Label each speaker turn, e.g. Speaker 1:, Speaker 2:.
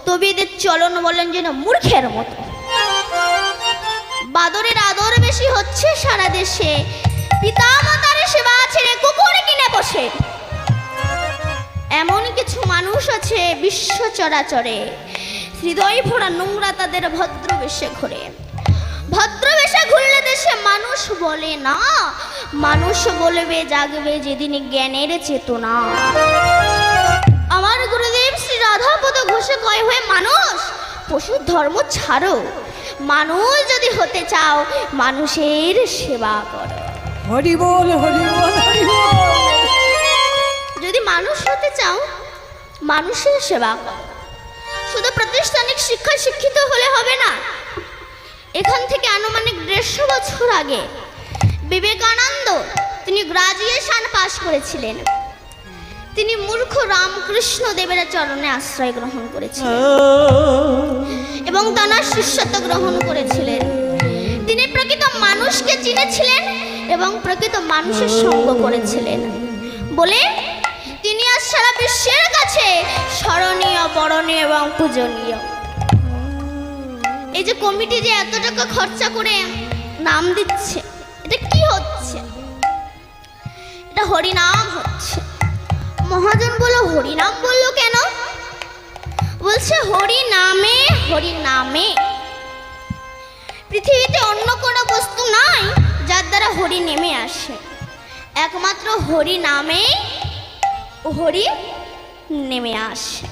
Speaker 1: তবে এদের চলন বলেন যেন মূর্খের মতো। বাদরের আদর বেশি হচ্ছে সারা দেশে, পিতামাতার সেবা ছেড়ে কুকুর কিনে বসে। এমন কিছু মানুষ আছে বিশ্ব চরাচরে, হৃদয় ভরা নোংরা তাদের ভদ্রবেশে ঘোরে। ভদ্রবেশে ঘুরলে দেশে মানুষ বলে না, মানুষ বলবে জাগবে যেদিন জ্ঞানের চেতনা। আমার গুরুদেব শ্রী রাধাপদ ঘোষে কয় হয়ে মানুষ পশুর ধর্ম ছাড়ো, মানুষ যদি হতে চাও মানুষের সেবা করো।
Speaker 2: হরি বল হরি বল হরি বল।
Speaker 1: যদি মানুষ হতে চাও মানুষের সেবা করো। শুধু প্রাতিষ্ঠানিক শিক্ষায় শিক্ষিত হলে হবে না। এখান থেকে আনুমানিক 150 বছর আগে বিবেকানন্দ তিনি গ্রাজুয়েশন পাশ করেছিলেন। তিনি মূর্খ রামকৃষ্ণ দেবের চরণে আশ্রয় গ্রহণ করেছিলেন এবং তাঁর শিষ্যত্ব গ্রহণ করেছিলেন। তিনি প্রকৃত মানুষকে চিনেছিলেন এবং প্রকৃত মানুষের সঙ্গ করেছিলেন বলে তিনি আজ সারা বিশ্বের কাছে স্মরণীয়, বরণীয় এবং পূজনীয়। এই যে কমিটি যে এত টাকা খরচা করে নাম দিচ্ছে, এটা কি হচ্ছে? এটা হরিনাম হচ্ছে। মহাজন বলল হরিনাম বললো কেন? বলছে হরিনামে, হরিনামে। পৃথিবীতে অন্য কোনো বস্তু নাই যার দ্বারা হরি নেমে আসে, একমাত্র হরি নামে হরি নেমে আসে।